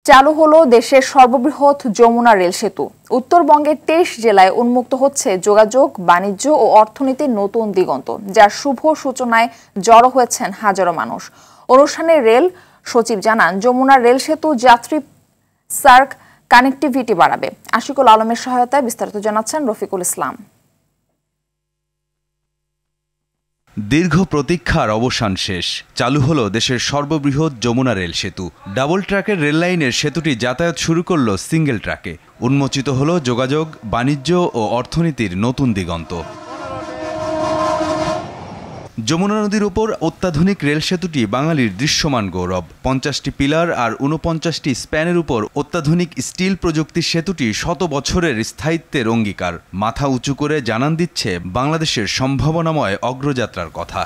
চালু হলো দেশের সর্ববৃহৎ যমুনা রেল সেতু। উত্তরবঙ্গের ২৩ জেলায় উন্মুক্ত হচ্ছে যোগাযোগ, বাণিজ্য ও অর্থনীতির নতুন দিগন্ত, যার শুভ সূচনায় জড়ো হয়েছেন হাজারো মানুষ। অনুষ্ঠানে রেল সচিব জানান, যমুনা রেল সেতু যাত্রী সার্ক কানেক্টিভিটি বাড়াবে। আশিকুল আলমের সহায়তায় বিস্তারিত জানাচ্ছেন রফিকুল ইসলাম। দীর্ঘ প্রতীক্ষার অবসান শেষ। চালু হলো দেশের সর্ববৃহৎ যমুনা রেল সেতু। ডাবল ট্র্যাকের রেল লাইনের সেতুটি যাতায়াত শুরু করলো সিঙ্গেল ট্র্যাকে। উন্মোচিত হলো যোগাযোগ, বাণিজ্য ও অর্থনীতির নতুন দিগন্ত। যমুনা নদীর উপর অত্যাধুনিক রেল সেতুটি বাঙালির দৃশ্যমান গৌরব। ৫০টি পিলার আর ৪৯টি স্প্যানের উপর অত্যাধুনিক স্টিল প্রযুক্তির সেতুটি শত বছরের স্থায়িত্বের অঙ্গীকার। মাথা উঁচু করে জানান দিচ্ছে বাংলাদেশের সম্ভাবনাময় অগ্রযাত্রার কথা।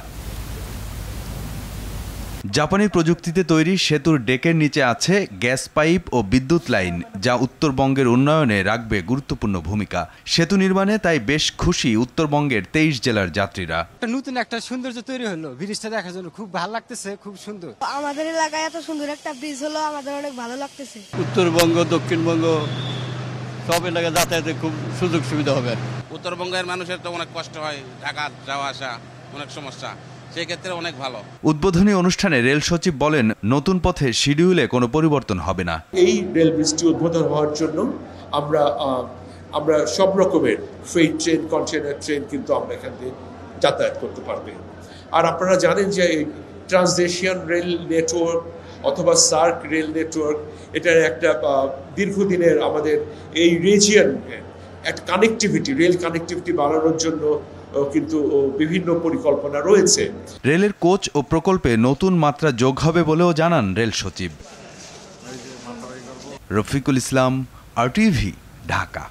জাপানি প্রযুক্তিতে তৈরি সেতুর ডেকের নিচে আছে গ্যাস পাইপ ও বিদ্যুৎ লাইন, যা উত্তরবঙ্গের উন্নয়নে রাখবে গুরুত্বপূর্ণ ভূমিকা। সেতু নির্মাণে তাই বেশ খুশি উত্তরবঙ্গের ২৩ জেলার যাত্রীরা। নতুন একটা সৌন্দর্য তৈরি হলো, ব্রিজটা দেখার জন্য খুব ভালো লাগতেছে, খুব সুন্দর। আমাদের এলাকায় এত সুন্দর একটা ব্রিজ হলো, আমাদের অনেক ভালো লাগতেছে। উত্তরবঙ্গ, দক্ষিণবঙ্গ সব এলাকায় যাতায়াতে খুব সুযোগ সুবিধা হবে। উত্তরবঙ্গের মানুষের তো অনেক কষ্ট হয়, ঢাকা যাওয়া আসা অনেক সমস্যা, সেই ক্ষেত্রে অনেক ভালো। উদ্বোধনী অনুষ্ঠানে রেল সচিব বলেন, নতুন পথে শিডিউলে কোনো পরিবর্তন হবে না। এই রেল ব্রিজটি উদ্বোধন হওয়ার জন্য আমরা সব রকমের ফ্রেট ট্রেন, কন্টেনার ট্রেন কিন্তু আমরা এখান থেকে যাতায়াত করতে পারবে। আর আপনারা জানেন যে ট্রান্সএশিয়ান রেল নেটওয়ার্ক অথবা সার্ক রেল নেটওয়ার্ক, এটার একটা দীর্ঘদিনের আমাদের এই রিজিয়নে একটা কানেক্টিভিটি, রেল কানেক্টিভিটি বাড়ানোর জন্য কিন্তু বিভিন্ন পরিকল্পনা রয়েছে। রেলের কোচ ও প্রকল্পে নতুন মাত্রা যোগ হবে বলেও জানান রেল সচিব। রফিকুল ইসলাম, RTV, ঢাকা।